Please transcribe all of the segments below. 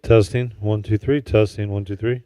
Testing. 1 2 3. Testing. 1 2 3.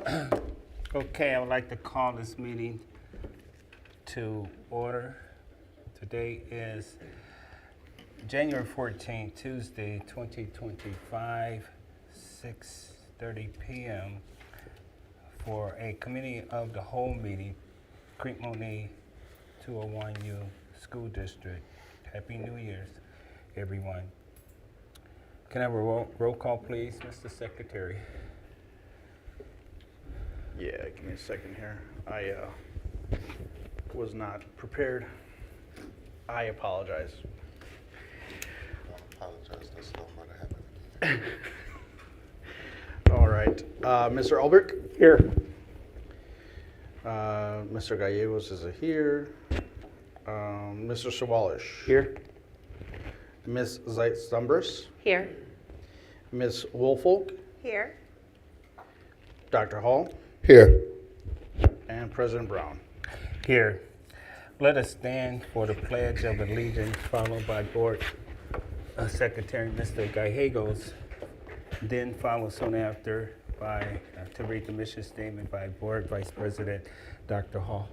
Okay, I would like to call this meeting to order. Today is January 14th, Tuesday, 2025, 6:30 p.m. for a committee of the whole meeting, Crete Monee 201U School District. Happy New Year's, everyone. Can I have a roll call, please, Mr. Secretary? Yeah, give me a second here. I was not prepared. I apologize. I apologize, that's not going to happen. All right. Mr. Albrecht? Here. Mr. Gallegos is here. Mr. Sawalish? Here. Ms. Zeitz-Stumbris? Here. Ms. Woolfolk? Here. Dr. Hall? Here. And President Brown. Here. Let us stand for the Pledge of Allegiance, followed by Board Secretary Mr. Gallegos. Then follow soon after by to read the mission statement by Board Vice President Dr. Hall.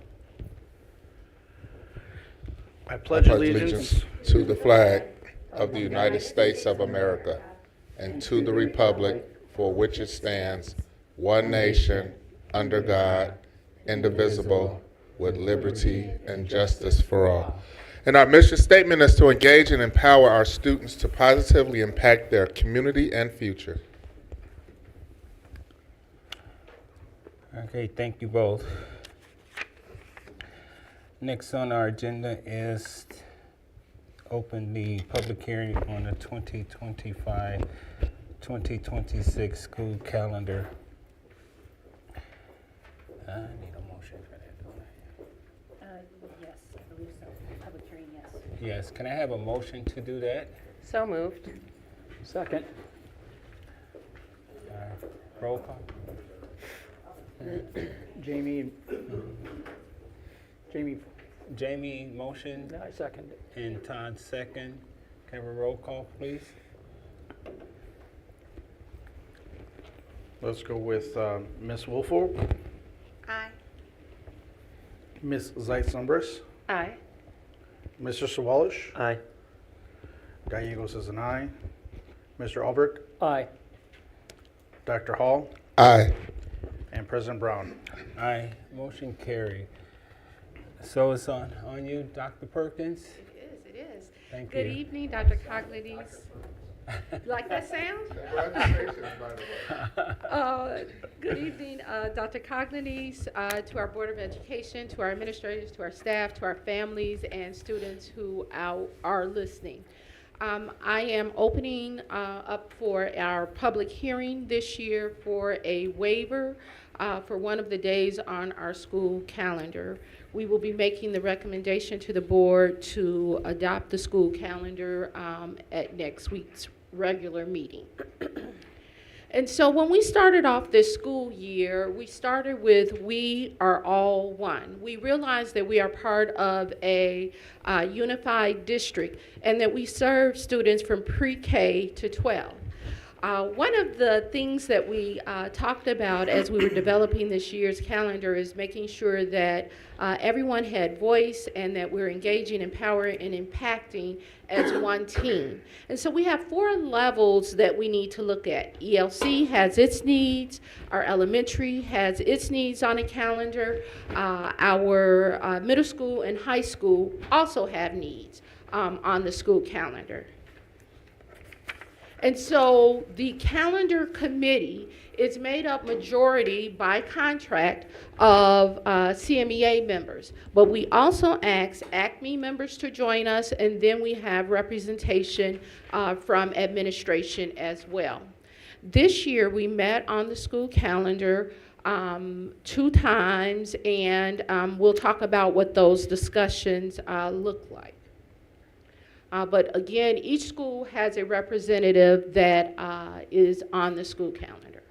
I pledge allegiance to the flag of the United States of America and to the republic for which it stands, one nation, under God, indivisible, with liberty and justice for all. And our mission statement is to engage and empower our students to positively impact their community and future. Okay, thank you both. Next on our agenda is open the public hearing on the 2025-2026 school calendar. I need a motion for that, don't Yes, I believe so. Public hearing, yes. I? Yes, can I have a motion to do that? So moved. Second. Roll call? Jamie, Jamie motion I second it. and Todd second. Can I have a roll call, please? Let's go with Ms. Woolfolk, Aye. Ms. Zeitz-Stumbris, Aye. Mr. Sawalish, Aye. Gallegos is an aye, Mr. Albrecht, Aye. Dr. Hall, Aye. and President Brown. Aye, motion carried. So it's on you, Dr. Perkins? It is. Thank Good you. evening, Dr. Cognities. You like that sound? Congratulations, by the way. Good evening, Dr. Cognities, to our Board of Education, to our administrators, to our staff, to our families and students who are listening. I am opening up for our public hearing this year for a waiver for one of the days on our school calendar. We will be making the recommendation to the board to adopt the school calendar at next week's regular meeting. And so when we started off this school year, we started with "We are all one." We realized that we are part of a unified district and that we serve students from pre-K to 12. One of the things that we talked about as we were developing this year's calendar is making sure that everyone had voice and that we're engaging, empowering, and impacting as one team. And so we have 4 levels that we need to look at. ELC has its needs, our elementary has its needs on a calendar, our middle school and high school also have needs on the school calendar. And so the calendar committee is made up majority by contract of CMEA members. But we also ask ACME members to join us, and then we have representation from administration as well. This year we met on the school calendar 2 times, and we'll talk about what those discussions look like. But again, each school has a representative that is on the school calendar.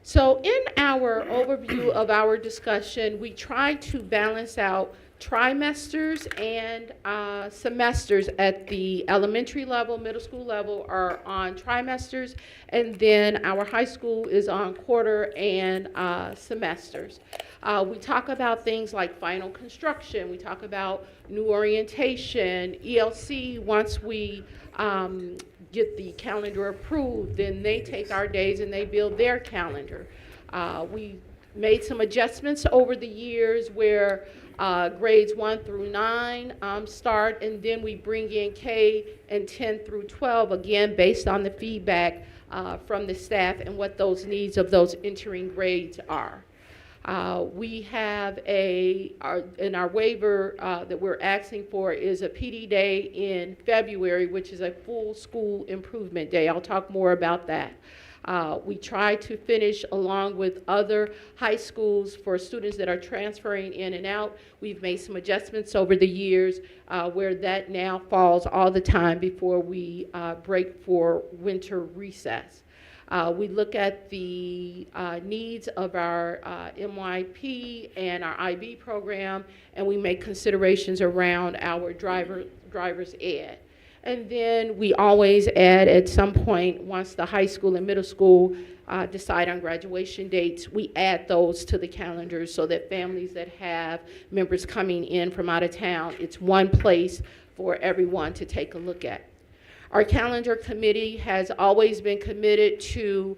So in our overview of our discussion, we try to balance out trimesters and semesters at the elementary level, middle school level are on trimesters, and then our high school is on quarter and semesters. We talk about things like final construction. We talk about new orientation, ELC. Once we get the calendar approved, then they take our days and they build their calendar. We made some adjustments over the years where grades 1 through 9 start, and then we bring in K and 10 through 12, again, based on the feedback from the staff and what those needs of those entering grades are. We have in our waiver that we're asking for is a PD day in February, which is a full school improvement day. I'll talk more about that. We try to finish along with other high schools for students that are transferring in and out. We've made some adjustments over the years where that now falls all the time before we break for winter recess. We look at the needs of our MYP and our IB program, and we make considerations around our driver's ed. And then we always add at some point, once the high school and middle school decide on graduation dates, we add those to the calendars so that families that have members coming in from out of town, it's one place for everyone to take a look at. Our calendar committee has always been committed to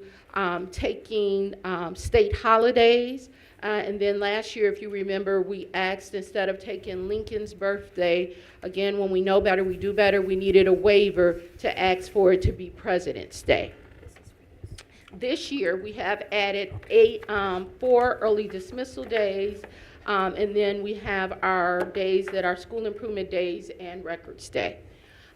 taking state holidays. And then last year, if you remember, we asked, instead of taking Lincoln's birthday, again, when we know better, we do better, we needed a waiver to ask for it to be President's Day. This year, we have added 4 early dismissal days, and then we have our days that are school improvement days and records day.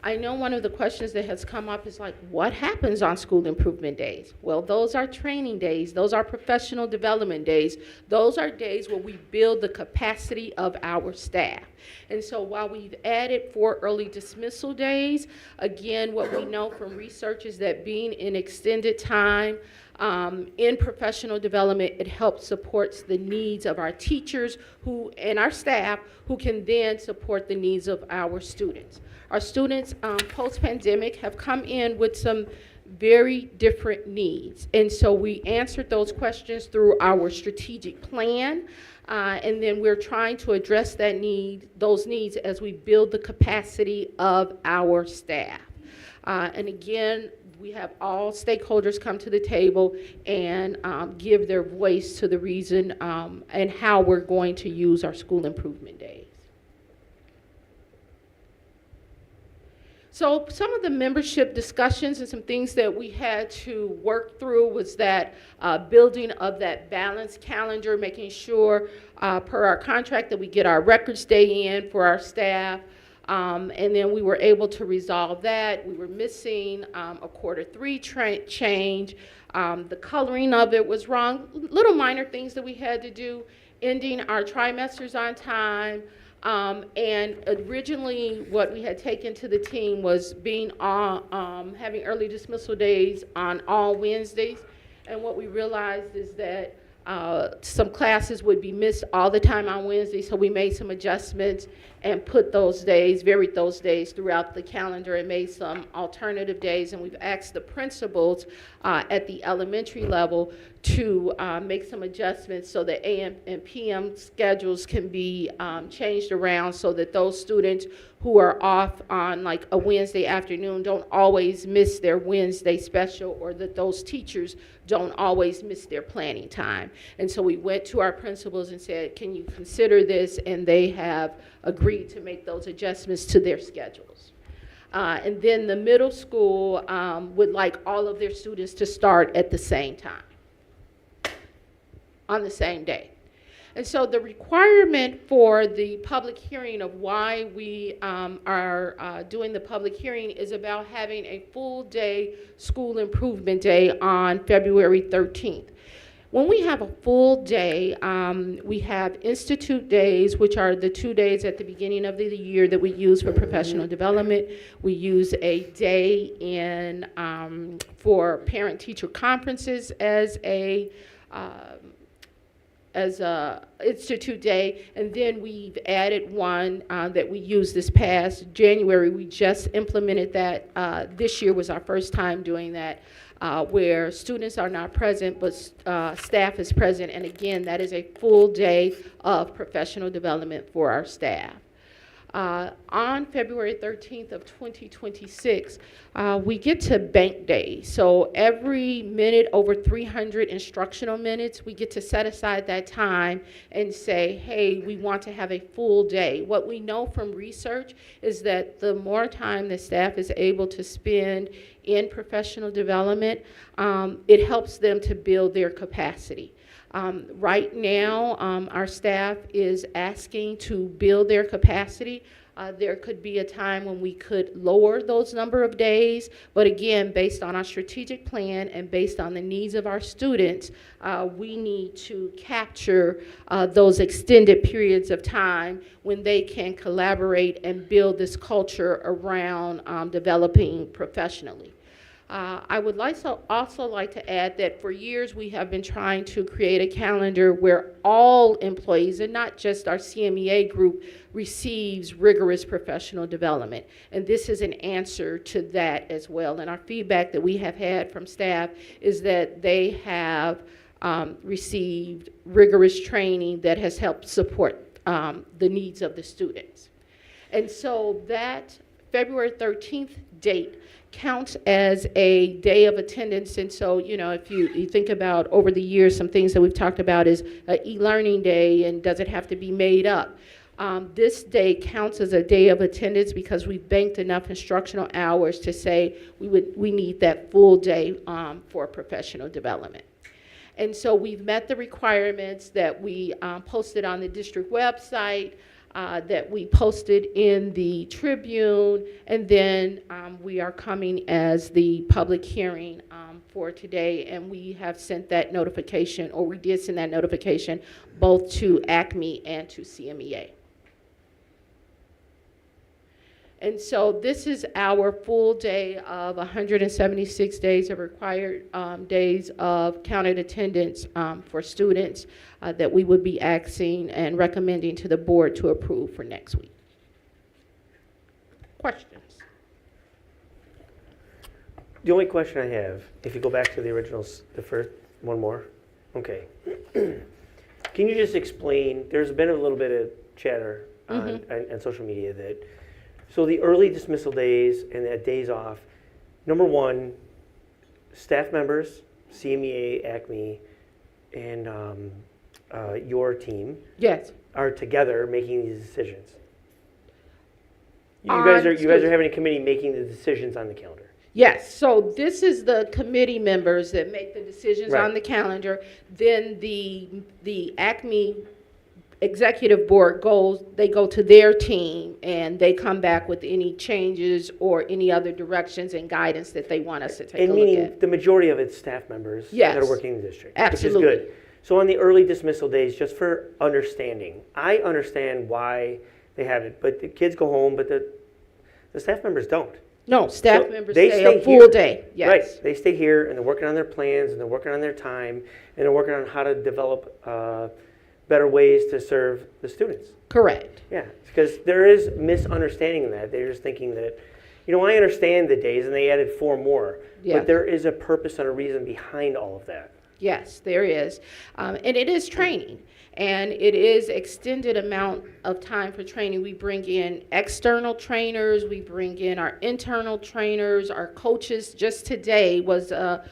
I know one of the questions that has come up is like, what happens on school improvement days? Well, those are training days. Those are professional development days. Those are days where we build the capacity of our staff. And so while we've added 4 early dismissal days, again, what we know from research is that being in extended time in professional development, it helps supports the needs of our teachers and our staff, who can then support the needs of our students. Our students post-pandemic have come in with some very different needs. And so we answered those questions through our strategic plan. And then we're trying to address those needs as we build the capacity of our staff. And again, we have all stakeholders come to the table and give their voice to the reason and how we're going to use our school improvement days. So some of the membership discussions and some things that we had to work through was that building of that balanced calendar, making sure per our contract that we get our records day in for our staff. And then we were able to resolve that. We were missing a Q3 change. The coloring of it was wrong. Little minor things that we had to do, ending our trimesters on time. And originally what we had taken to the team was having early dismissal days on all Wednesdays. And what we realized is that some classes would be missed all the time on Wednesday, so we made some adjustments and varied those days throughout the calendar, and made some alternative days. And we've asked the principals at the elementary level to make some adjustments so that AM and PM schedules can be changed around, so that those students who are off on like a Wednesday afternoon don't always miss their Wednesday special, or that those teachers don't always miss their planning time. And so we went to our principals and said, can you consider this? And they have agreed to make those adjustments to their schedules. And then the middle school would like all of their students to start at the same time, on the same day. And so the requirement for the public hearing of why we are doing the public hearing is about having a full day school improvement day on February 13th. When we have a full day, we have institute days, which are the 2 days at the beginning of the year that we use for professional development. We use a day for parent-teacher conferences as a as a Institute Day, and then we've added one that we used this past January. We just implemented that. This year was our first time doing that, where students are not present, but staff is present. And again, that is a full day of professional development for our staff. On February 13th of 2026, we get to Bank Day. So every minute over 300 instructional minutes, we get to set aside that time and say, hey, we want to have a full day. What we know from research is that the more time the staff is able to spend in professional development, it helps them to build their capacity. Right now, our staff is asking to build their capacity. There could be a time when we could lower those number of days, but again, based on our strategic plan and based on the needs of our students, we need to capture those extended periods of time when they can collaborate and build this culture around developing professionally. I would also like to add that for years we have been trying to create a calendar where all employees, and not just our CMEA group, receives rigorous professional development. And this is an answer to that as well. And our feedback that we have had from staff is that they have received rigorous training that has helped support the needs of the students. And so that February 13th date counts as a day of attendance. And so, you know, if you think about over the years, some things that we've talked about is e-learning day, and does it have to be made up? This day counts as a day of attendance because we've banked enough instructional hours to say we need that full day for professional development. And so we've met the requirements that we posted on the district website, that we posted in the Tribune, and then we are coming as the public hearing for today, and we have sent that notification, or we did send that notification both to ACME and to CMEA. And so this is our full day of 176 days of required days of counted attendance for students that we would be asking and recommending to the board to approve for next week. Questions? The only question I have, if you go back to the originals, the first one more, okay. Can you just explain, there's been a little bit of chatter on social media that, so the early dismissal days and the days off, number one, staff members, CMEA, ACME, and your team Yes. are together making these decisions. You guys are having a committee making the decisions on the calendar. Yes, so this is the committee members that make the decisions Right. on the calendar. Then the ACME executive board they go to their team, and they come back with any changes or any other directions and guidance that they want us to take a look meaning at. the majority of it's staff members Yes. that are working in the district, Absolutely. which is good. So on the early dismissal days, just for understanding, I understand why they have it, but the kids go home, but the staff members don't. No, staff So members they stay a full here. day, yes. Right, they stay here and they're working on their plans and they're working on their time and they're working on how to develop better ways to serve the students. Correct. Yeah, because there is misunderstanding in that. They're just thinking that, you know, I understand the days and they added 4 more, Yeah. but there is a purpose and a reason behind all of that. Yes, there is. And it is training. And it is extended amount of time for training. We bring in external trainers. We bring in our internal trainers, our coaches. Just today was a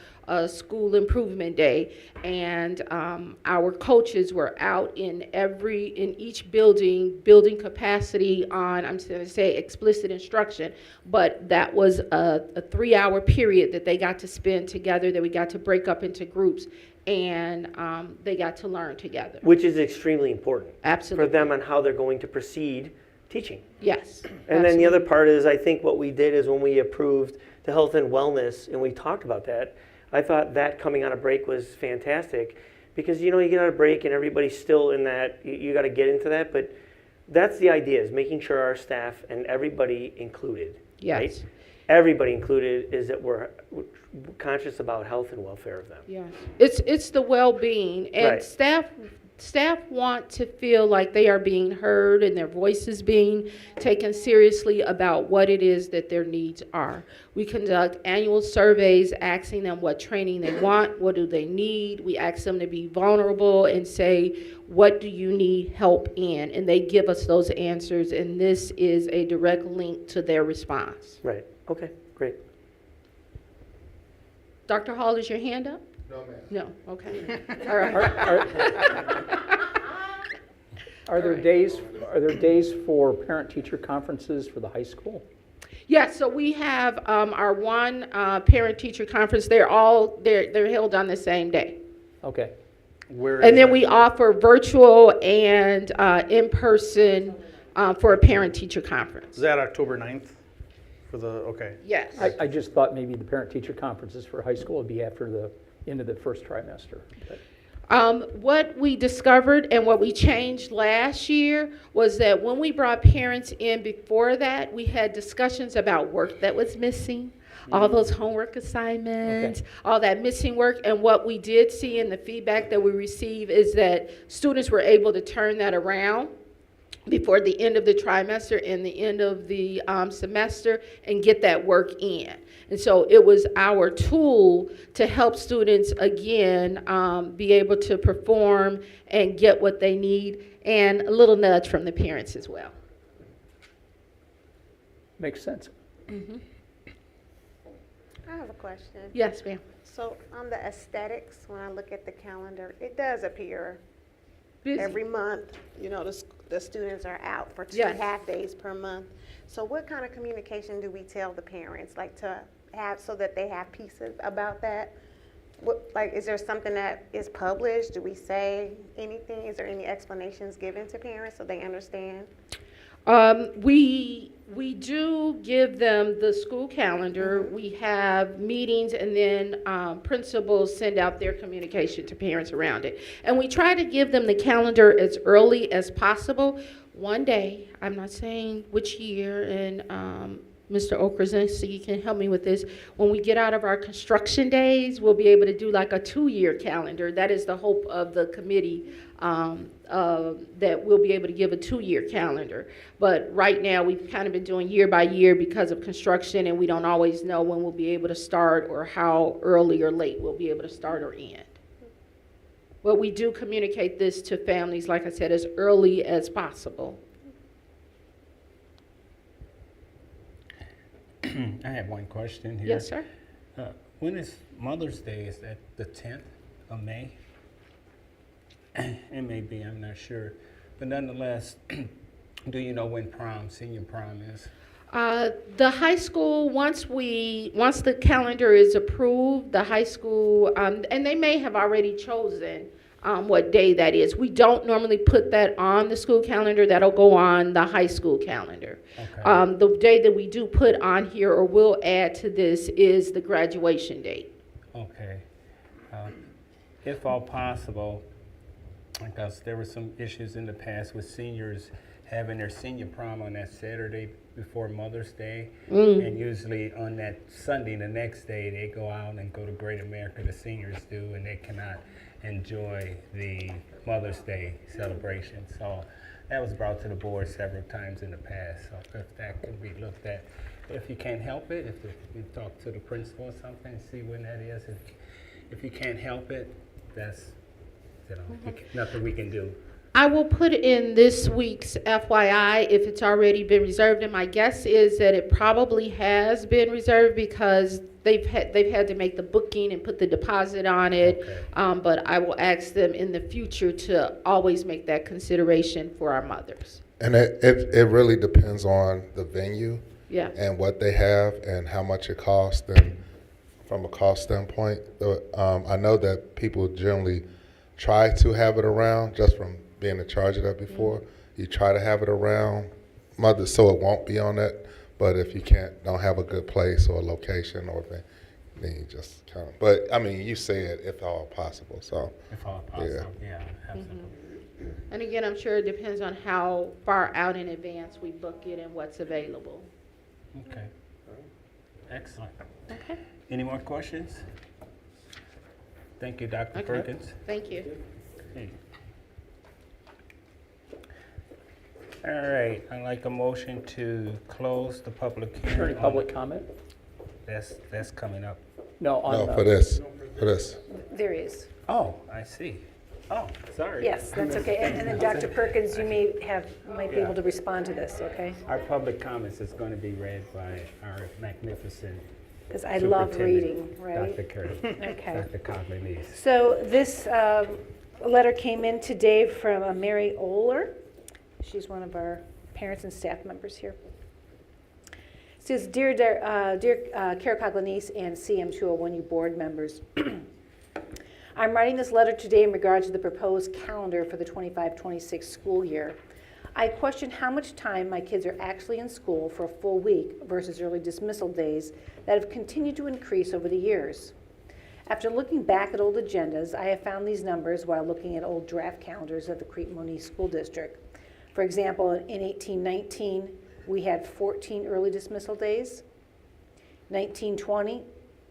school improvement day. And our coaches were out in each building capacity on, I'm going to say explicit instruction, but that was a 3-hour period that they got to spend together, that we got to break up into groups, and they got to learn together. Which is extremely important Absolutely. for them on how they're going to proceed teaching. Yes. And then the other part is, I think what we did is when we approved the health and wellness, and we talked about that, I thought that coming out of break was fantastic, because, you know, you get out of break and everybody's still in that, you got to get into that, but that's the idea, is making sure our staff and everybody included, Yes. right? Everybody included, is that we're conscious about health and welfare of them. Yes. It's the well-being, and Right. staff staff want to feel like they are being heard and their voices being taken seriously about what it is that their needs are. We conduct annual surveys asking them what training they want, what do they need. We ask them to be vulnerable and say, what do you need help in? And they give us those answers, and this is a direct link to their response. Right, okay, great. Dr. Hall, is your hand up? No, ma'am. No, okay. All right. Are there days for parent-teacher conferences for the high school? Yes, so we have our one parent-teacher conference. They're held on the same day. Okay. Where And is then that? we offer virtual and in-person for a parent-teacher conference. Is that October 9th for the, okay. Yes. I just thought maybe the parent-teacher conferences for high school would be after the end of the first trimester. But What we discovered and what we changed last year was that when we brought parents in before that, we had discussions about work that was missing, all those homework assignments, all that missing work. And what we did see in the feedback that we received is that students were able to turn that around before the end of the trimester and the end of the semester and get that work in. And so it was our tool to help students, again, be able to perform and get what they need, and a little nudge from the parents as well. makes sense. I have a question. Yes, ma'am. So on the aesthetics, when I look at the calendar, it does appear Busy. every month, you know, the students are out for two Yes. half days per month. So what kind of communication do we tell the parents, like to have, so that they have pieces about that? What, like, is there something that is published? Do we say anything? Is there any explanations given to parents so they understand? We do give them the school calendar. We have meetings, and then principals send out their communication to parents around it. And we try to give them the calendar as early as possible. One day, I'm not saying which year, and Mr. Okrasinski can help me with this. When we get out of our construction days, we'll be able to do like a 2-year calendar. That is the hope of the committee, that we'll be able to give a 2-year calendar. But right now, we've kind of been doing year by year because of construction, and we don't always know when we'll be able to start or how early or late we'll be able to start or end. But we do communicate this to families, like I said, as early as possible. I have one question here. Yes, sir. When is Mother's Day? Is that the 10th of May? It may be, I'm not sure. But nonetheless, do you know when senior prom is? The high school, once the calendar is approved, the high school, and they may have already chosen what day that is. We don't normally put that on the school calendar. That'll go on the high school calendar. Okay. The day that we do put on here or will add to this is the graduation date. Okay. If all possible, because there were some issues in the past with seniors having their senior prom on that Saturday before Mother's Day, and usually on that Sunday, the next day, they go out and go to Great America, the seniors do, and they cannot enjoy the Mother's Day celebration. So that was brought to the board several times in the past. So if that could be looked at, if you can't help it, if you talk to the principal or something, see when that is. If you can't help it, that's nothing we can do. I will put in this week's FYI if it's already been reserved, and my guess is that it probably has been reserved because they've had to make the booking and put the deposit on it. Okay. But I will ask them in the future to always make that consideration for our mothers. And it really depends on the venue Yeah. and what they have and how much it costs. And from a cost standpoint, I know that people generally try to have it around, just from being in charge of that before. You try to have it around mothers so it won't be on that. But if you don't have a good place or a location or thing, then you just kind of. But I mean, you said if all possible. So If all possible, yeah, absolutely. And again, I'm sure it depends on how far out in advance we book it and what's available. Okay. Excellent. Okay. Any more questions? Thank you, Dr. Okay. Perkins. Thank you. Hey. All right, I'd like a motion to close the public Is there hearing. any public comment? That's coming up. No, on No, the. for this. There is. Oh, I see. Oh, sorry. Yes, that's okay. And then Dr. Perkins, you might be able to respond to this, okay? Our public comments is going to be read by our magnificent Because I love reading, Superintendent, right? Dr. Curry, Okay. Dr. Cogley. So this letter came in today from Mary Oler. She's one of our parents and staff members here. It says, Dear Kara Cogley and CM201U board members, I'm writing this letter today in regard to the proposed calendar for the 25-26 school year. I question how much time my kids are actually in school for a full week versus early dismissal days that have continued to increase over the years. After looking back at old agendas, I have found these numbers while looking at old draft calendars of the Crete Monee School District. For example, in 1819, we had 14 early dismissal days. 1920,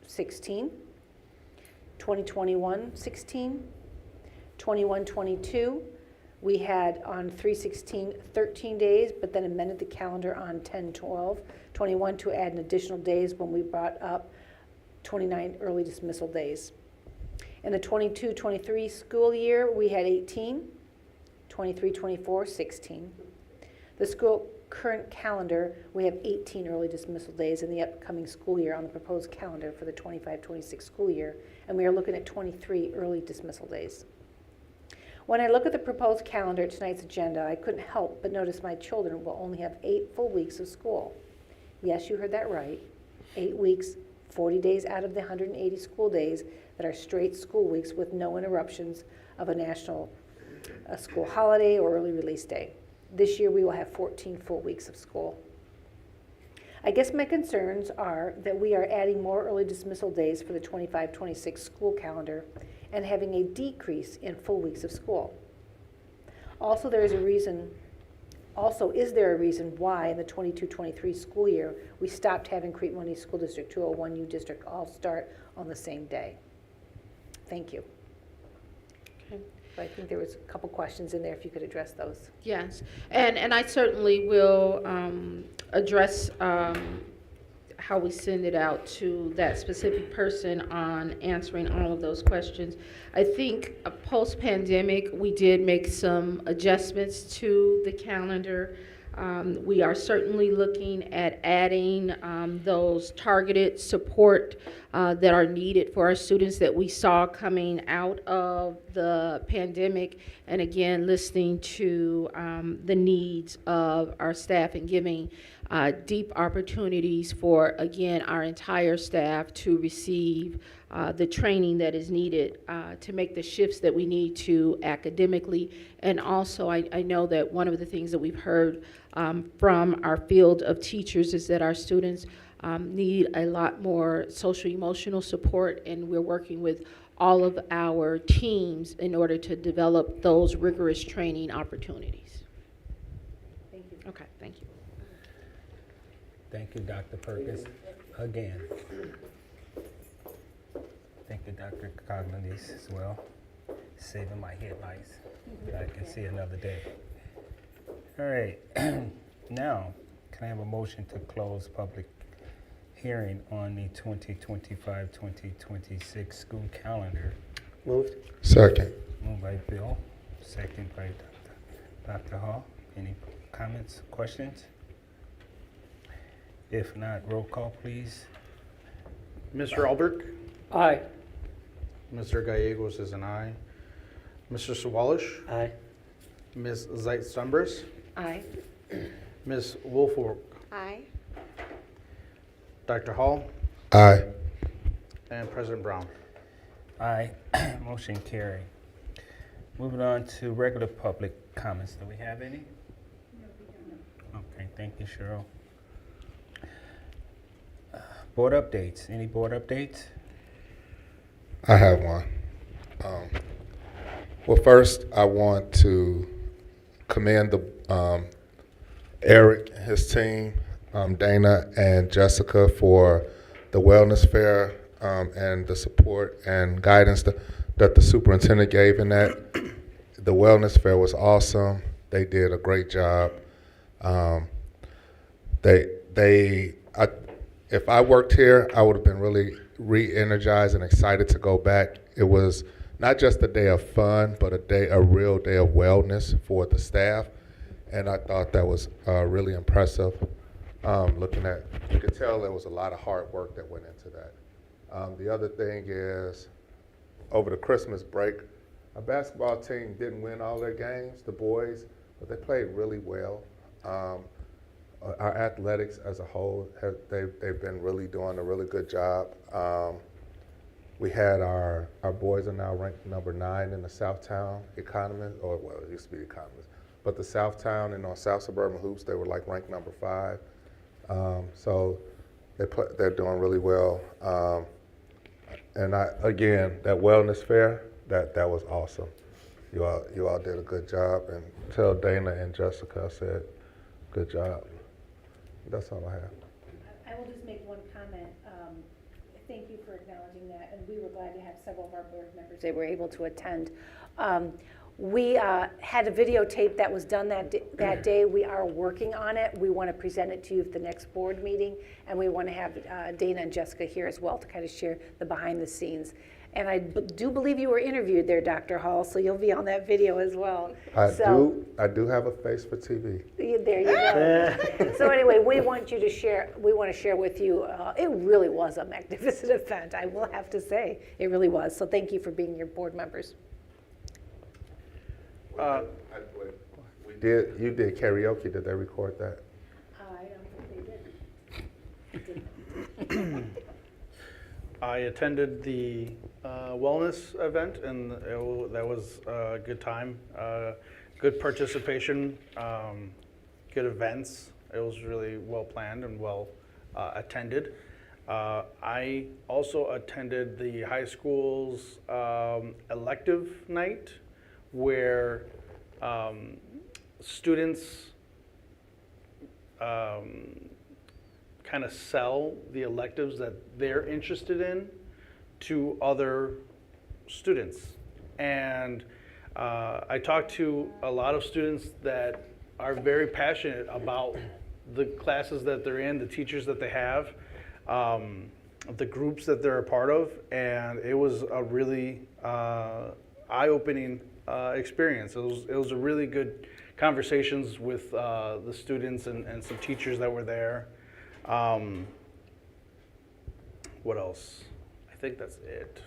16. 2021, 16. 21-22, we had on 3/16, 13 days, but then amended the calendar on 10/12, 21 to add an additional days when we brought up 29 early dismissal days. In the 22-23 school year, we had 18, 23-24, 16. The school current calendar, we have 18 early dismissal days in the upcoming school year on the proposed calendar for the 25-26 school year, and we are looking at 23 early dismissal days. When I look at the proposed calendar at tonight's agenda, I couldn't help but notice my children will only have 8 full weeks of school. Yes, you heard that right. 8 weeks, 40 days out of the 180 school days that are straight school weeks with no interruptions of a national school holiday or early release day. This year we will have 14 full weeks of school. I guess my concerns are that we are adding more early dismissal days for the 25-26 school calendar and having a decrease in full weeks of school. Also, is there a reason why in the 22-23 school year we stopped having Crete Monee School District 201U district all start on the same day? Thank you. Okay. So I think there was a couple questions in there, if you could address those. Yes, and I certainly will address how we send it out to that specific person on answering all of those questions. I think post-pandemic, we did make some adjustments to the calendar. We are certainly looking at adding those targeted support that are needed for our students that we saw coming out of the pandemic, and again, listening to the needs of our staff and giving deep opportunities for, again, our entire staff to receive the training that is needed to make the shifts that we need to academically. And also, I know that one of the things that we've heard from our field of teachers is that our students need a lot more social emotional support, and we're working with all of our teams in order to develop those rigorous training opportunities. Thank you. Okay, thank you. Thank you, Dr. Perkins, again. Thank you, Dr. Cogley, as well, saving my headlights that I can see another day. All right, now, can I have a motion to close public hearing on the 2025-2026 school calendar? Moved. Second. Moved by Bill, second by Dr. Hall. Any comments, questions? If not, roll call, please. Mr. Albert? Aye. Mr. Gallegos is an aye. Mr. Sawalish? Aye. Ms. Zeit-Stumbers? Aye. Ms. Wolford? Aye. Dr. Hall? Aye. And President Brown. Aye, motion carried. Moving on to regular public comments. Do we have any? Okay, thank you, Cheryl. Board updates. Any board updates? I have one. Well, first, I want to commend Eric and his team, Dana and Jessica, for the wellness fair and the support and guidance that the superintendent gave in that. The wellness fair was awesome. They did a great job. If I worked here, I would have been really re-energized and excited to go back. It was not just a day of fun, but a real day of wellness for the staff, and I thought that was really impressive. You could tell there was a lot of hard work that went into that. The other thing is, over the Christmas break, our basketball team didn't win all their games, the boys, but they played really well. Our athletics as a whole, they've been really doing a really good job. We had our boys are now ranked number 9 in the Southtown Economist, or well, it used to be Economist, but the Southtown and on South Suburban Hoops, they were like ranked number 5. So they're doing really well. And again, that wellness fair, that was awesome. You all did a good job, and tell Dana and Jessica I said, good job. That's all I have. I will just make one comment. Thank you for acknowledging that, and we were glad to have several of our board members. They were able to attend. We had a videotape that was done that day. We are working on it. We want to present it to you at the next board meeting, and we want to have Dana and Jessica here as well to kind of share the behind the scenes. And I do believe you were interviewed there, Dr. Hall, so you'll be on that video as well. I do have a face for TV. There you go. So anyway, we want to share with you, it really was a magnificent event, I will have to say. It really was. So thank you for being your board members. You did karaoke. Did they record that? I don't think they did. I attended the wellness event, and that was a good time. Good participation, good events. It was really well planned and well attended. I also attended the high school's elective night, where students kind of sell the electives that they're interested in to other students. And I talked to a lot of students that are very passionate about the classes that they're in, the teachers that they have, the groups that they're a part of, and it was a really eye-opening experience. It was a really good conversations with the students and some teachers that were there. What else? I think that's it.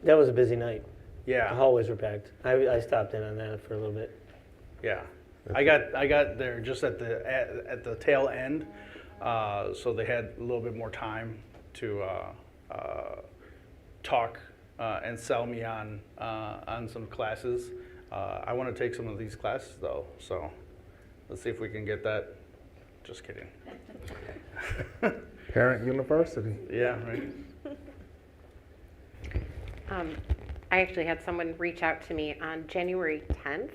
That was a busy night. The Yeah, hallways were packed. I stopped in on that for a little bit. yeah. I got there just at the tail end, so they had a little bit more time to talk and sell me on some classes. I want to take some of these classes though, so let's see if we can get that. Just kidding. Parent University. Yeah, right. I actually had someone reach out to me on January 10th.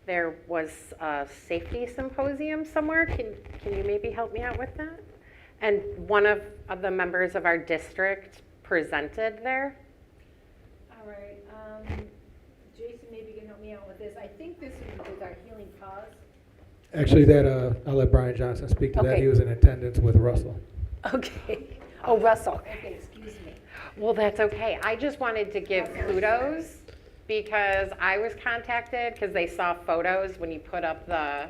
There was a safety symposium somewhere. Can you maybe help me out with that? And one of the members of our district presented there. All right, Jason, maybe you can help me out with this. I think this is our healing cause. Actually, I'll let Brian Johnson speak to that. Okay. He was in attendance with Russell. Okay. Oh, Russell. Okay, excuse me. Well, that's okay. I just wanted to give kudos because I was contacted because they saw photos when you put up the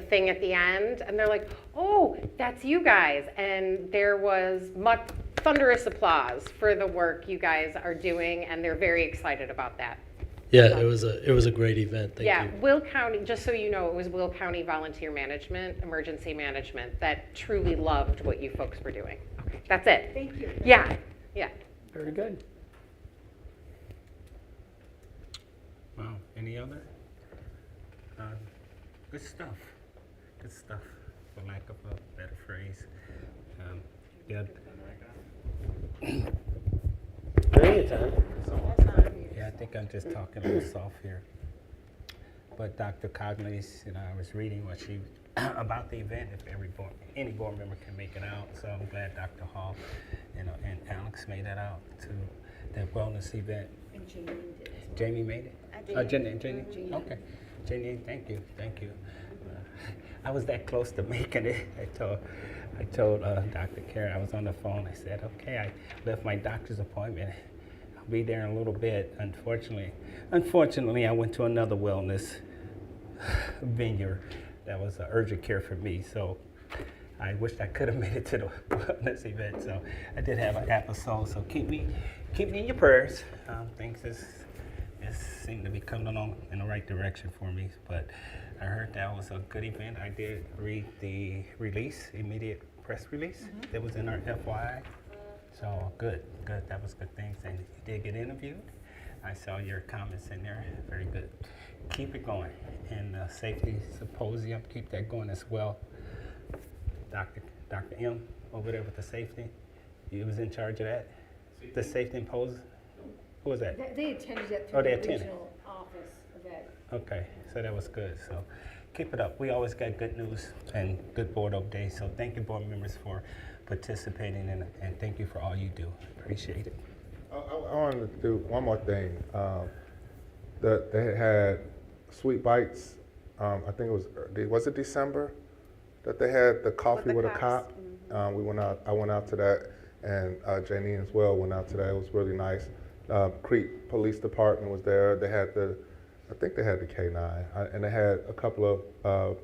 thing at the end, and they're like, oh, that's you guys. And there was much thunderous applause for the work you guys are doing, and they're very excited about that. Yeah, it was a great event. Thank you. Will County, just so you know, it was Will County Volunteer Management, Emergency Management, that truly loved what you folks were doing. Okay, that's it. Thank you. Yeah, yeah. Very good. Wow, any other? Good stuff. Good stuff, for lack of a better phrase. Yeah. Bring it on. Yeah, I think I'm just talking a little soft here. But Dr. Cognity's, I was reading what she about the event. If any board member can make it out, so I'm glad Dr. Hall, and Alex made that out to that wellness event. And Jamie did. Jamie made it. I did. Jenny. Okay, Jenny, thank you. I was that close to making it. I told Dr. Karen, I was on the phone. I said, okay, I left my doctor's appointment. I'll be there in a little bit. Unfortunately, I went to another wellness venue that was urgent care for me. So I wished I could have made it to the wellness event. So I did have an episode. So keep me in your prayers. Things seem to be coming along in the right direction for me. But I heard that was a good event. I did read the immediate press release that was in our FYI. So good. That was good things. And you did get interviewed. I saw your comments in there. Very good. Keep it going. And safety symposium, keep that going as well. Dr. M over there with the safety, you was in charge of that? The safety symposium? Who was that? They attended that Oh, through they the attended. regional office of that. Okay, so that was good. So keep it up. We always got good news and good board updates. So thank you, board members, for participating and thank you for all you do. Appreciate it. I wanted to do one more thing. They had Sweet Bites. I think was it December that they had the coffee with a cop. I went out to that, and Janine as well went out to that. It was really nice. Crete Police Department was there. They had I think they had the K9, and they had a couple of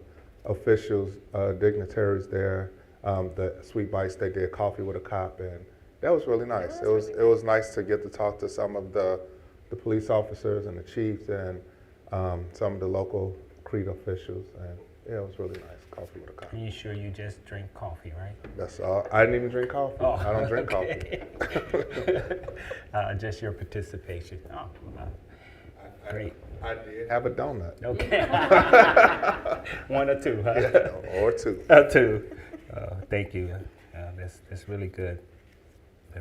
officials, dignitaries there. The Sweet Bites, they did coffee with a cop, and that was really nice. It was nice to get to talk to some of the police officers and the chiefs and some of the local Crete officials, and yeah, it was really nice. Coffee with a cop. Are you sure you just drink coffee, right? That's all. I didn't even drink coffee. Oh, I don't drink okay. coffee. Just your participation. Oh, great. I did have a donut. Okay. One or two, huh? Yeah, or two. Two. Thank you. That's really good.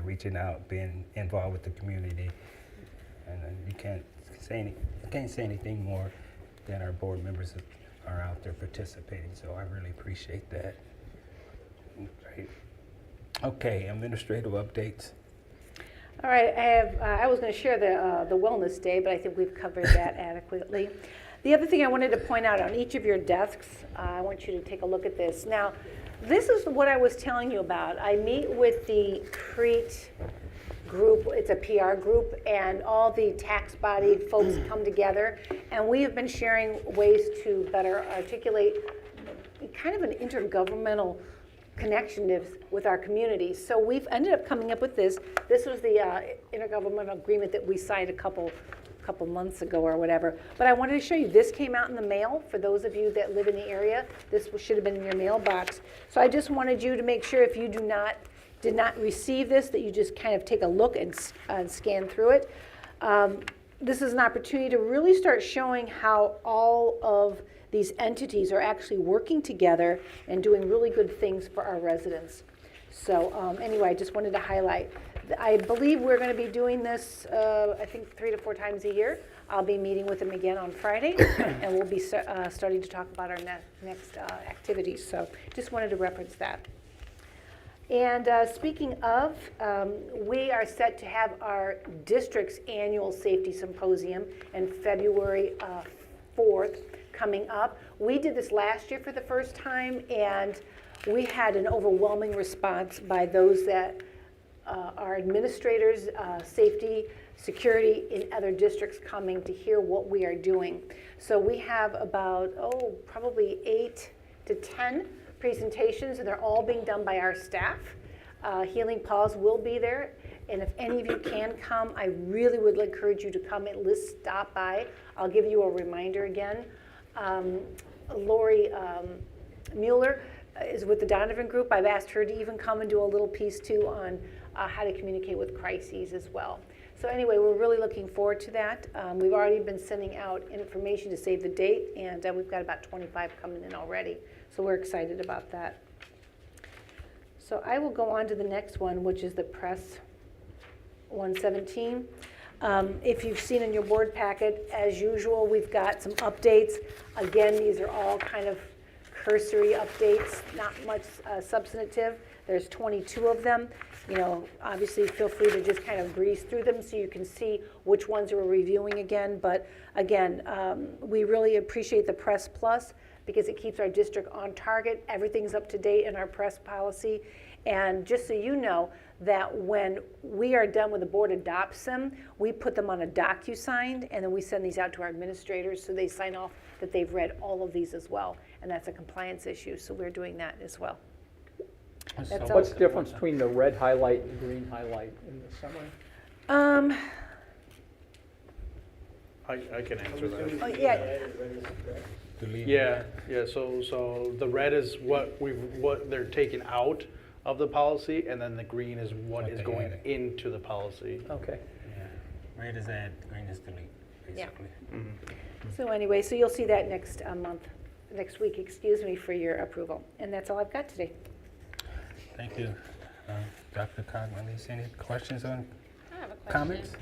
Reaching out, being involved with the community, and you can't say anything more than our board members are out there participating. So I really appreciate that. Great. Okay, administrative updates. All right, I was going to share the Wellness Day, but I think we've covered that adequately. The other thing I wanted to point out on each of your desks, I want you to take a look at this. Now, this is what I was telling you about. I meet with the Crete group, it's a PR group, and all the tax body folks come together, and we have been sharing ways to better articulate kind of an intergovernmental connection with our community. So we've ended up coming up with this. This was the intergovernmental agreement that we signed a couple months ago or whatever. But I wanted to show you, this came out in the mail for those of you that live in the area. This should have been in your mailbox. So I just wanted you to make sure if you did not receive this, that you just kind of take a look and scan through it. This is an opportunity to really start showing how all of these entities are actually working together and doing really good things for our residents. So anyway, I just wanted to highlight. I believe we're going to be doing this, I think 3 to 4 times a year. I'll be meeting with them again on Friday, and we'll be starting to talk about our next activities. So just wanted to reference that. And speaking of, we are set to have our district's annual safety symposium in February 4th coming up. We did this last year for the first time, and we had an overwhelming response by those that are administrators, safety, security in other districts coming to hear what we are doing. So we have about, probably 8 to 10 presentations, and they're all being done by our staff. Healing Paws will be there, and if any of you can come, I really would encourage you to come at least stop by. I'll give you a reminder again. Lori Mueller is with the Donovan Group. I've asked her to even come and do a little piece too on how to communicate with crises as well. So anyway, we're really looking forward to that. We've already been sending out information to save the date, and we've got about 25 coming in already. So we're excited about that. So I will go on to the next one, which is the Press 117. If you've seen in your board packet, as usual, we've got some updates. Again, these are all kind of cursory updates, not much substantive. There's 22 of them. You know, obviously feel free to just kind of breeze through them so you can see which ones we're reviewing again. But again, we really appreciate the Press Plus. because it keeps our district on target. Everything's up to date in our press policy. And just so you know, that when we are done with the board adopts them, we put them on a DocuSign, and then we send these out to our administrators so they sign off that they've read all of these as well. And that's a compliance issue, so we're doing that as well. That's What's the difference between the red highlight and green highlight in the summary? I can answer that. Oh, yeah, Yeah, so the red is what they're taking out of the policy, and then the green is what is going into the policy. Okay. Yeah. Red is add, green is delete, Yeah. basically. so anyway, so you'll see that next week, excuse me, for your approval. And that's all I've got today. Thank you. Dr. Cogman, any questions on I have a question. comments?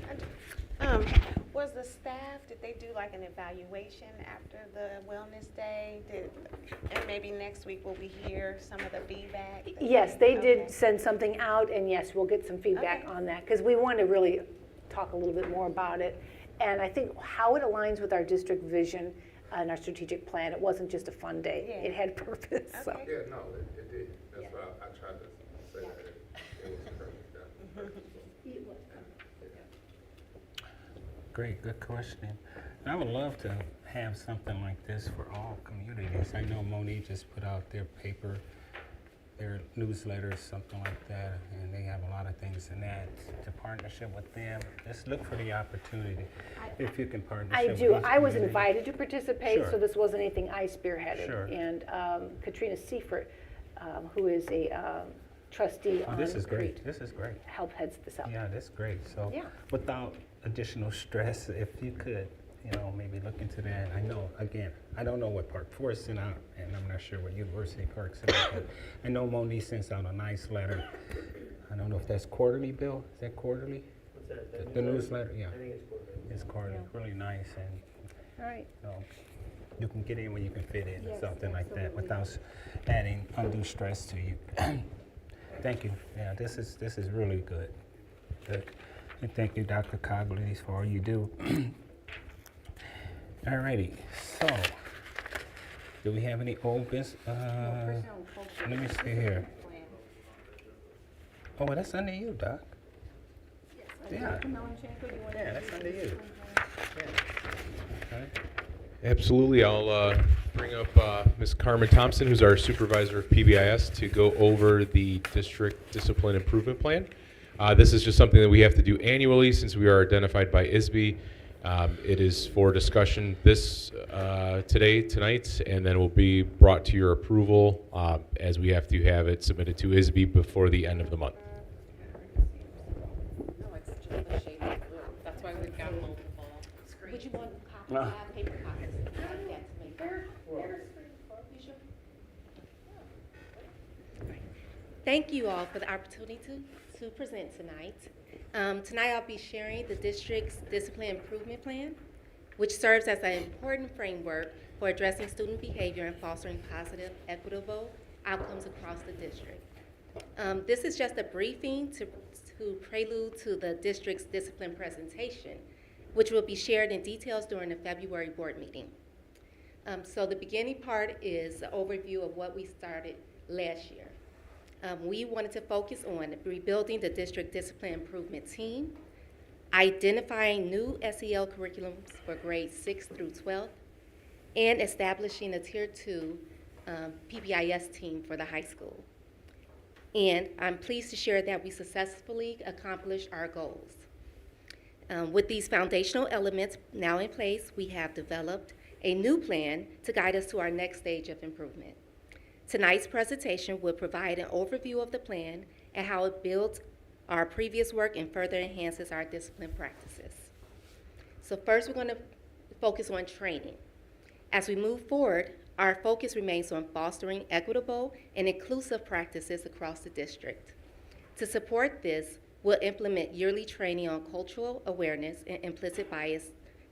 Was the staff, did they do like an evaluation after the wellness day? And maybe next week will we hear some of the feedback? Yes, they Okay. did send something out, and yes, we'll get some feedback Okay. on that, because we want to really talk a little bit more about it. And I think how it aligns with our district vision and our strategic plan. It wasn't just a fun day. Yeah. It had purpose, so. Okay. Yeah, no, it did. That's why I tried to say that. It was perfect. Great, good question. I would love to have something like this for all communities. I know Monee just put out their paper, their newsletter, something like that, and they have a lot of things in that. To partnership with them, just look for the opportunity. If you can partnership I with do. each I was community. invited to participate, Sure. so this wasn't anything I spearheaded. Sure. And Katrina Seifert, who is a trustee Oh, on this is Crete, great, this is great. help heads this up. Yeah, that's great. So Yeah. without additional stress, if you could, maybe look into that. I know, again, I don't know what Park Forest sent out, and I'm not sure what University Park sent out, but I know Monee sends out a nice letter. I don't know if that's quarterly, Bill? Is that quarterly? What's that? The newsletter, yeah. I think it's quarterly. It's quarterly, really nice, and, All right. you can get in when you can fit in, or Yes, something like that, absolutely. without adding undue stress to you. Thank you. Yeah, this is really good. Good. And thank you, Dr. Cogleys, for all you do. All righty. So, do we have any old business? Let me see here. Oh, well, that's under you, Doc. Yeah. Yeah, that's under you. Yeah. Okay. Absolutely. I'll bring up Ms. Carmen Thompson, who's our supervisor of PBIS, to go over the district discipline improvement plan. This is just something that we have to do annually since we are identified by ISB. It is for discussion tonight, and then will be brought to your approval as we have to have it submitted to ISB before the end of the month. No, it's just a shade of blue. That's why we've got multiple. Would you want copies? No. I have paper copies. Like that to make. You sure? Thank you all for the opportunity to present tonight. Tonight I'll be sharing the district's discipline improvement plan, which serves as an important framework for addressing student behavior and fostering positive, equitable outcomes across the district. This is just a briefing to prelude to the district's discipline presentation, which will be shared in details during the February board meeting. So the beginning part is an overview of what we started last year. We wanted to focus on rebuilding the district discipline improvement team, identifying new SEL curriculums for grades 6 through 12, and establishing a Tier 2 PBIS team for the high school. And I'm pleased to share that we successfully accomplished our goals. With these foundational elements now in place, we have developed a new plan to guide us to our next stage of improvement. Tonight's presentation will provide an overview of the plan and how it builds our previous work and further enhances our discipline practices. So first, we're going to focus on training. As we move forward, our focus remains on fostering equitable and inclusive practices across the district. To support this, we'll implement yearly training on cultural awareness and implicit bias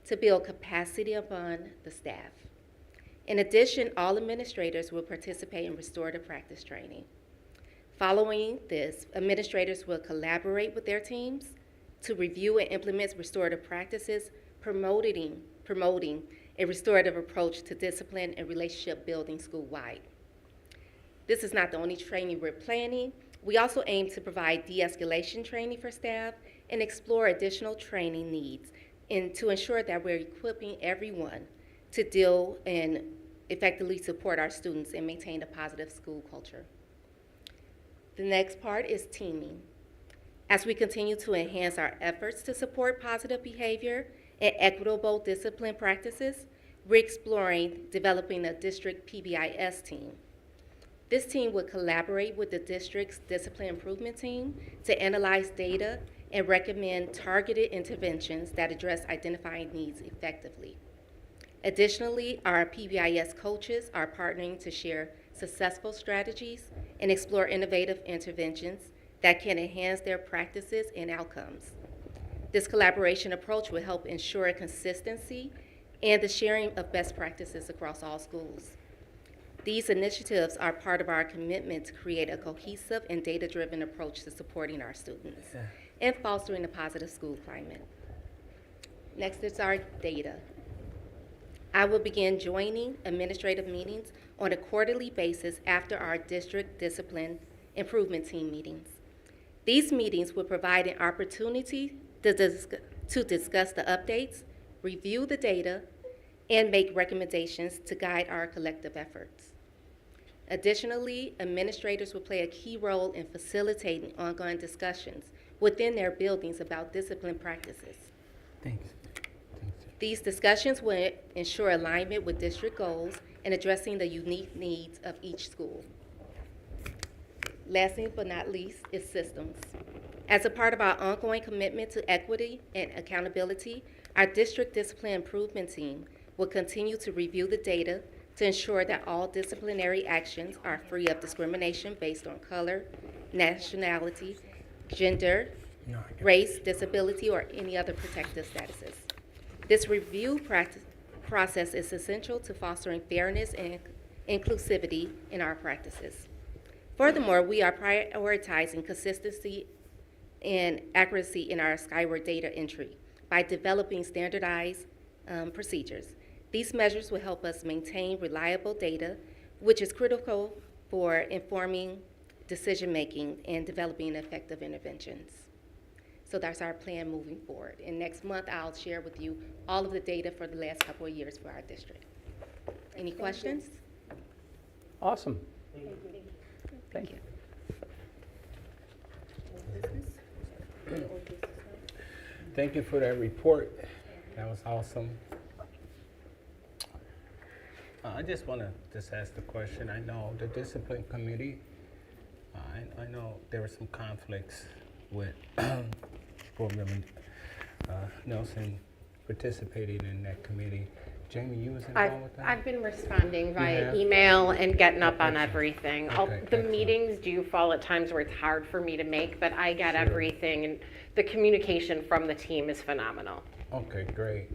to build capacity among the staff. In addition, all administrators will participate in restorative practice training. Following this, administrators will collaborate with their teams to review and implement restorative practices, promoting a restorative approach to discipline and relationship building school-wide. This is not the only training we're planning. We also aim to provide de-escalation training for staff and explore additional training needs and to ensure that we're equipping everyone to deal and effectively support our students and maintain a positive school culture. The next part is teaming. As we continue to enhance our efforts to support positive behavior and equitable discipline practices, we're exploring developing a district PBIS team. This team would collaborate with the district's discipline improvement team to analyze data and recommend targeted interventions that address identifying needs effectively. Additionally, our PBIS coaches are partnering to share successful strategies and explore innovative interventions that can enhance their practices and outcomes. This collaboration approach will help ensure consistency and the sharing of best practices across all schools. These initiatives are part of our commitment to create a cohesive and data-driven approach to supporting our students and fostering a positive school climate. Next is our data. I will begin joining administrative meetings on a quarterly basis after our district discipline improvement team meetings. These meetings will provide an opportunity to discuss the updates, review the data, and make recommendations to guide our collective efforts. Additionally, administrators will play a key role in facilitating ongoing discussions within their buildings about discipline practices. Thanks. These discussions will ensure alignment with district goals and addressing the unique needs of each school. Lastly but not least is systems. As a part of our ongoing commitment to equity and accountability, our district discipline improvement team will continue to review the data to ensure that all disciplinary actions are free of discrimination based on color, nationality, gender, race, disability, or any other protected statuses. This review process is essential to fostering fairness and inclusivity in our practices. Furthermore, we are prioritizing consistency and accuracy in our Skyward data entry by developing standardized procedures. These measures will help us maintain reliable data, which is critical for informing decision-making and developing effective interventions. So that's our plan moving forward. And next month, I'll share with you all of the data for the last couple of years for our district. Any questions? Awesome. Thank you. Thank you for that report. That was awesome. I just want to ask the question. I know the discipline committee, I know there were some conflicts with board member Nelson participating in that committee. Jamie, you was involved with that? I've been responding via have? email and getting up on everything. Okay, The excellent. meetings do fall at times where it's hard for me to make, but I get Sure. everything, and the communication from the team is phenomenal. Okay, great.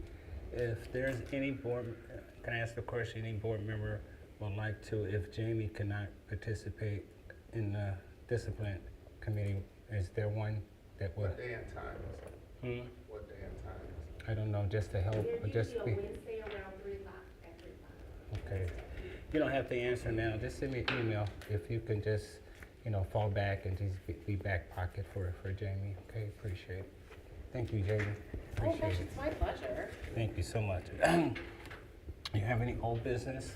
If there's any board, can I ask the question, any board member would like to, if Jamie cannot participate in the discipline committee, is there one that would? What day and time is it? Hmm? What day and time is it? I don't know, just to help, or just be. Wednesday around 3 o'clock at 3 o'clock. Okay. You don't have to answer now. Just send me an email if you can just, fall back and just be back pocket for Jamie. Okay, appreciate it. Thank you, Jamie. Oh, Appreciate gosh, it. it's my pleasure. Thank you so much. You have any old business?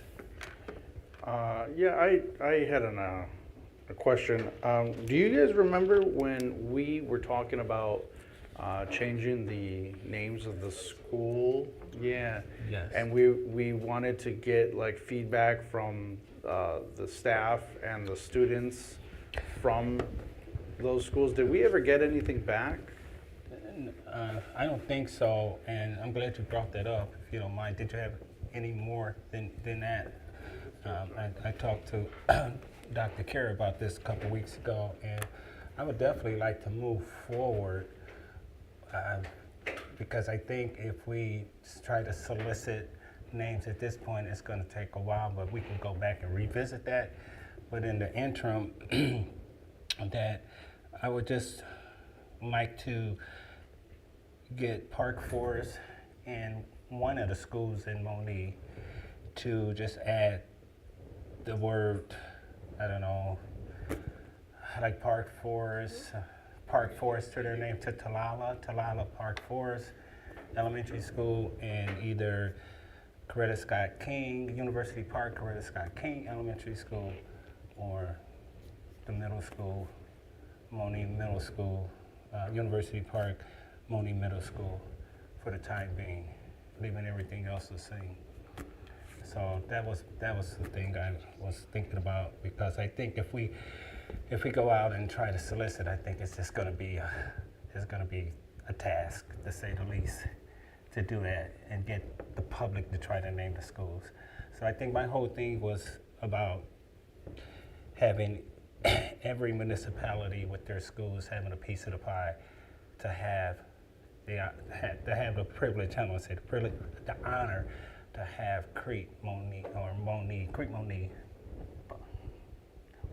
Yeah, I had a question. Do you guys remember when we were talking about changing the names of the school? Yeah. Yes. And we wanted to get like feedback from the staff and the students from those schools. Did we ever get anything back? I don't think so, and I'm glad you brought that up, if you don't mind. Did you have any more than that? I talked to Dr. Kerr about this a couple weeks ago, and I would definitely like to move forward because I think if we try to solicit names at this point, it's going to take a while, but we can go back and revisit that. But in the interim, that I would just like to get Park Forest and one of the schools in Monee to just add the word, I don't know, like Park Forest to their name, to Talala Park Forest Elementary School, and either Coretta Scott King, University Park Coretta Scott King Elementary School, or the middle school, Monee Middle School, University Park, Monee Middle School, for the time being, leaving everything else the same. So that was the thing I was thinking about, because I think if we go out and try to solicit, I think it's just going to be a task, to say the least, to do that and get the public to try to name the schools. So I think my whole thing was about having every municipality with their schools having a piece of the pie, to have the privilege, I don't want to say the privilege, the honor to have Crete Monee,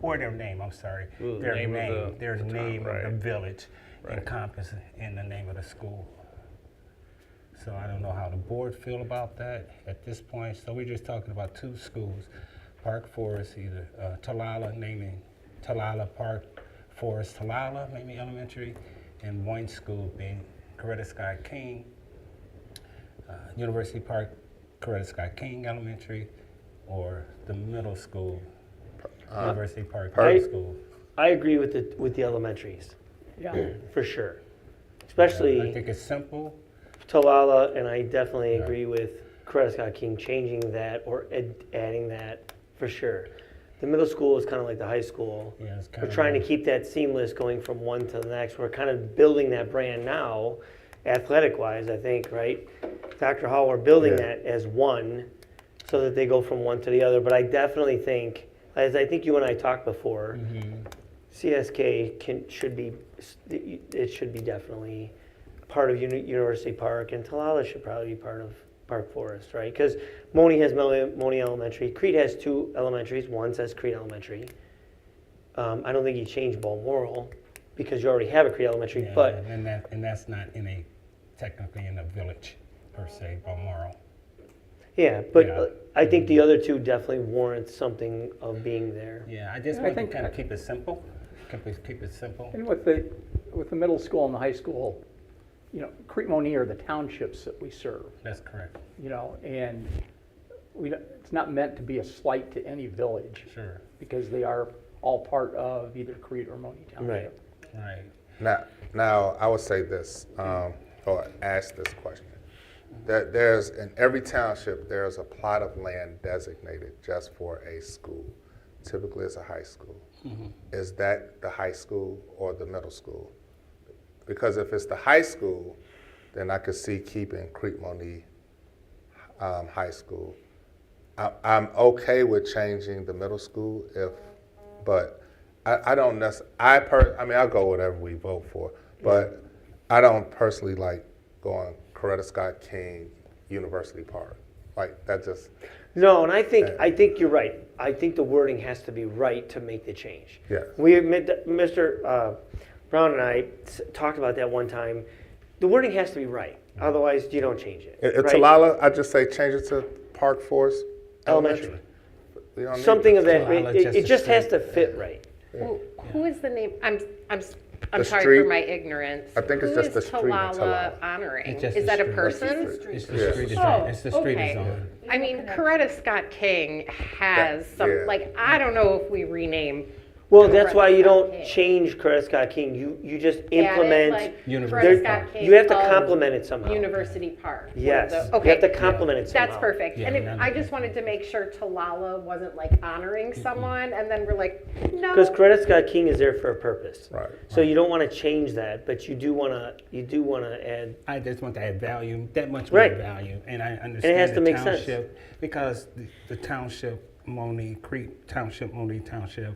or their name, I'm sorry, Ooh, their name name of the village encompassed in the name of the school. So I don't know how the board feel about that at this point. So we're just talking about two schools, Park Forest, either Talala, naming Talala Park Forest Talala, maybe elementary, and one school being Coretta Scott King, University Park Coretta Scott King Elementary, or the middle school, University Park Middle School. I agree with the elementaries, Yeah. for sure. Especially I think it's simple. Talala, and I definitely agree with Coretta Scott King changing that or adding that for sure. The middle school is kind of like the high school. Yeah, it's We're trying to keep that seamless going from one to the next. We're kind of building that brand now, athletic-wise, I think, right? Dr. Hall, we're building that as one so that they go from one to the other. But I definitely think, as I think you and I talked before, CSK should be definitely part of University Park, and Talala should probably be part of Park Forest, right? Because Monee has Monee Elementary. Crete has two elementaries. One says Crete Elementary. I don't think you change Balmoral because you already have a Crete Elementary, Yeah, but and that's not technically in a village per se, Balmoral. yeah, but Yeah. I think the other two definitely warrant something of being there. Yeah, I just I want to think- kind of keep it simple. Keep it simple. And with the middle school and the high school, you know, Crete Monee are the townships that we serve, That's correct. you know, and it's not meant to be a slight to any village, Sure. because they are all part of either Crete or Monee Township. Right. Now I would say this, or ask this question. There's in every township, there's a plot of land designated just for a school. Typically, it's a high school. Is that the high school or the middle school? Because if it's the high school, then I could see keeping Crete Monee High School. I'm okay with changing the middle school but I don't necessarily. I mean, I'll go whatever we vote for, but I don't personally like going Coretta Scott King University Park. Like that just. No, and I think you're right. I think the wording has to be right to make the change. Yeah. We admit that Mr. Brown and I talked about that one time. The wording has to be right. Otherwise, you don't change it. It's right? Talala, I just say change it to Park Forest Elementary. We don't need Something of that. Talala It just has straight. to fit right. Who is the name? I'm The sorry street- for my ignorance. I think it's Who just the is street in Talala Talala. honoring? It's just Is the that a street. person? It's the Yeah. street design. Oh, It's the street okay. design. I mean, Coretta Scott King has some, yeah. like, I don't know if we rename. Well, that's why you Coretta Scott don't King. change Coretta Scott King. You just Add it, implement. like, University Coretta Park. Scott King You have to of complement it somehow. University Park. Yes. One of the- You Okay. have to complement it somehow. That's perfect. Yeah, And no, no. I just wanted to make sure Talala wasn't like honoring someone, and then we're like, no. Because Coretta Scott King is there for a purpose. Right. So you don't want to change that, but you do want to add. I just want to add value, that much more Right. value, and I understand has to the make sense. township, because the township, Crete Township, Monee Township,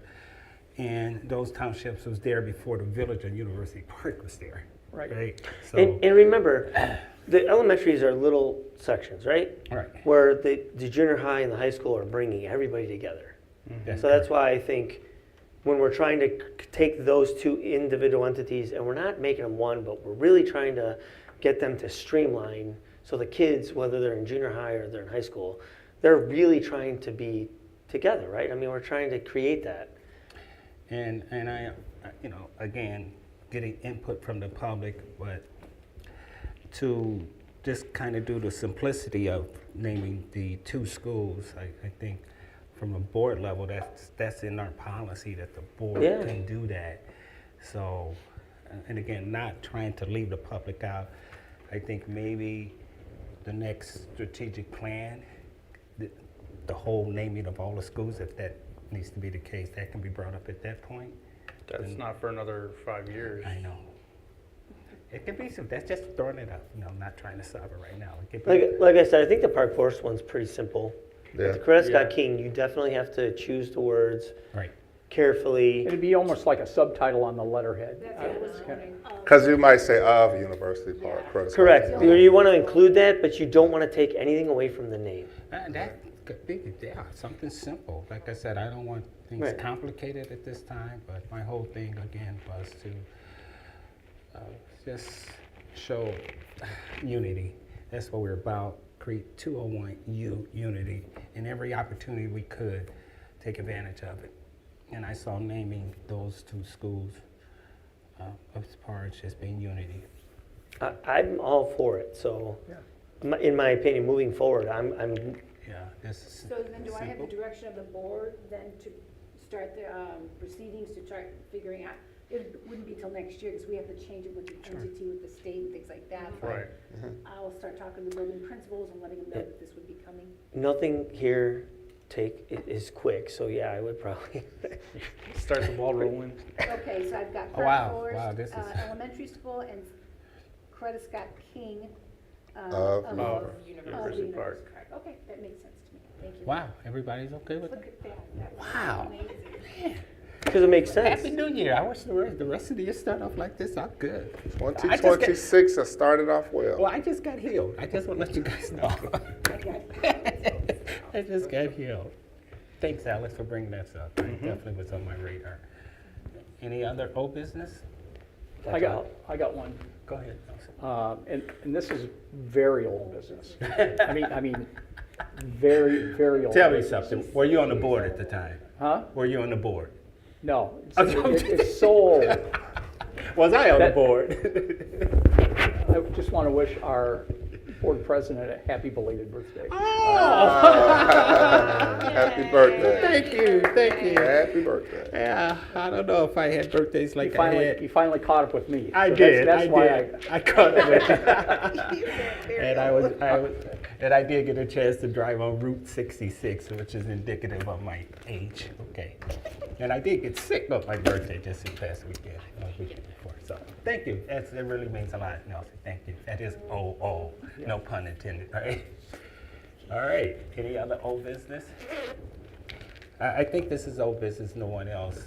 and those townships was there before the village of University Park was there. Right. So, And remember, the elementaries are little sections, right? right. Where the junior high and the high school are bringing everybody together. That's So that's why I think when we're trying to take those two individual entities, and we're not making them one, but we're really trying to get them to streamline So the kids, whether they're in junior high or they're in high school, they're really trying to be together, right? I mean, we're trying to create that. And I, again, getting input from the public, but to just kind of do the simplicity of naming the two schools, I think from a board level, that's in our policy that the board can do that. So, and again, not trying to leave the public out. I think maybe the next strategic plan, the whole naming of all the schools, if that needs to be the case, that can be brought up at that point. That's not for another 5 years. I know. It can be some, that's just throwing it up. I'm not trying to solve it right now. It could be, Like I said, I think the Park Forest one's pretty simple. Yeah. With the Coretta Scott King, you definitely have to choose the words right. carefully. It'd be almost like a subtitle on the letterhead. Because you might say of University Park. Correct. You want to include that, but you don't want to take anything away from the name. That could be, something simple. Like I said, I don't want things complicated at this time, but my whole thing again was to just show unity. That's what we're about. Create 201 unity, and every opportunity we could take advantage of it. And I saw naming those two schools as far as just being unity. I'm all for it. So, in my opinion, moving forward, I'm This So then do I have the simple. direction of the board then to start the proceedings to start figuring out? It wouldn't be till next year because we have to change it with the entity, with the state and things like that. But Right. I'll start talking to the building principals and letting them know that this would be coming. nothing here is quick. So yeah, I would probably. Start the ball rolling. Okay, so I've got Oh, wow. Park Forest, Wow, this is- elementary school and Coretta Scott King. Of University Park. Okay, that makes sense to me. Thank you. Wow, everybody's okay with Look it? at that. That was Wow. amazing. Because it makes sense. Happy New Year. I wish the rest of the year start off like this. I'm good. 2026 has started off well. Well, I just got healed. I just want to let you guys know. I just got healed. Thanks, Alex, for bringing that up. It definitely was on my radar. Any other old business? I got one. Go ahead, Nelson. And this is very old business. I mean, very, very old. Tell me business. something. Were you on the board at the time? Huh? Were you on the board? No, it's so old. Was I on the board? I just want to wish our board president a happy belated birthday. Happy birthday. Thank you. Happy birthday. Yeah, I don't know if I had birthdays like You finally caught up with me. I So did. That's why I caught up with you. And I did get a chance to drive on Route 66, which is indicative of my age. Okay. And I did get sick on my birthday just this past weekend, weekend before. So thank you. It really means a lot, Nelson. Thank you. That is old. No pun intended. All right. All right. Any other old business? I think this is old business. No one else.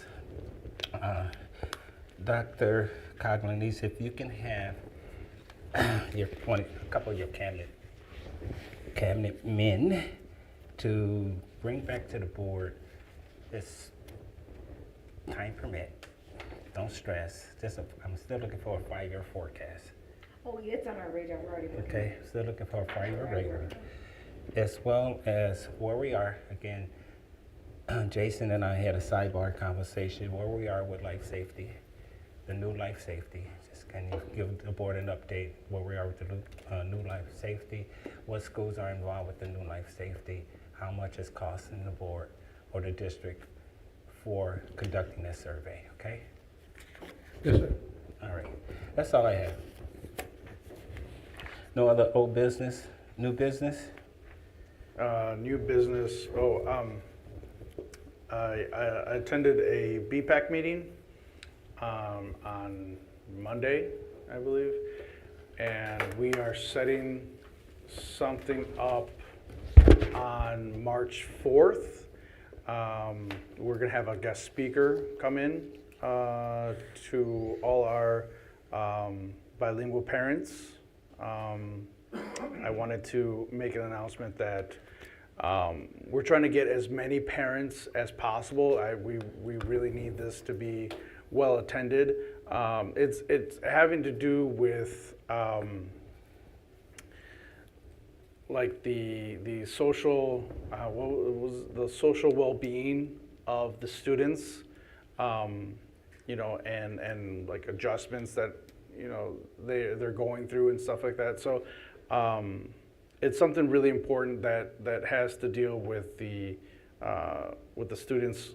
Dr. Coughlin, if you can have a couple of your cabinet men to bring back to the board this time permit. Don't stress. I'm still looking for a 5-year forecast. Oh, yeah, it's on our radar. We're already looking. Okay, still looking for a 5-year radar, as well as where we are. Again, Jason and I had a sidebar conversation where we are with life safety, the new life safety. Just can you give the board an update where we are with the new life safety? What schools are involved with the new life safety? How much is costing the board or the district for conducting this survey? Okay. Yes, sir. All right. That's all I have. No other old business? New business? New business. I attended a BPAC meeting on Monday, I believe, and we are setting something up on March 4th. We're going to have a guest speaker come in to all our bilingual parents. I wanted to make an announcement that we're trying to get as many parents as possible. We really need this to be well attended. It's having to do with like the social, what was the social well-being of the students, you know, and like adjustments that, you know, they're going through and stuff like that. So it's something really important that has to deal with the students'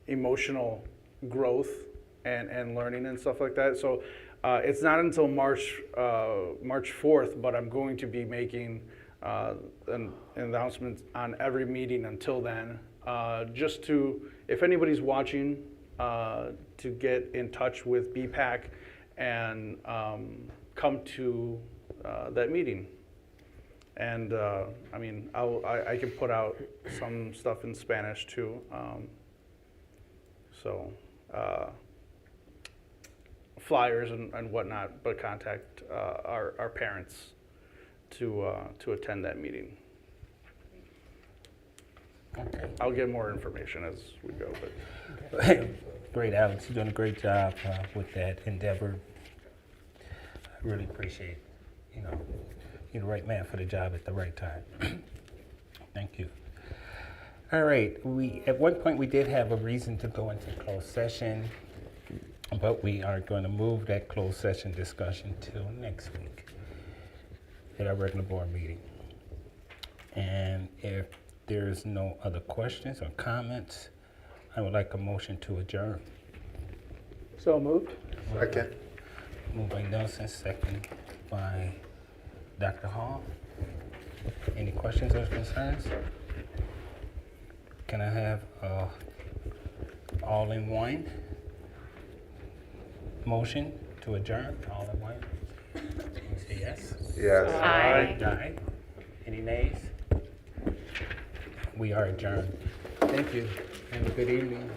emotional growth and learning and stuff like that. So it's not until March 4th, but I'm going to be making an announcement on every meeting until then, just to, if anybody's watching, to get in touch with BPAC and come to that meeting. And I mean, I can put out some stuff in Spanish too. So flyers and whatnot, but contact our parents to attend that meeting. Okay. I'll get more information as we go. But Great, Alex. You're doing a great job with that endeavor. I really appreciate, you know, you're the right man for the job at the right time. Thank you. All right. At one point we did have a reason to go into closed session, but we are going to move that closed session discussion till next week at our regular board meeting. And if there's no other questions or comments, I would like a motion to adjourn. So moved. Second. Moved by Nelson, second by Dr. Hall. Any questions or concerns? Can I have all in one motion to adjourn? All in one? Can you say yes? Yes. Aye. Aye. Any nays? We are adjourned. Thank you. Have a good evening.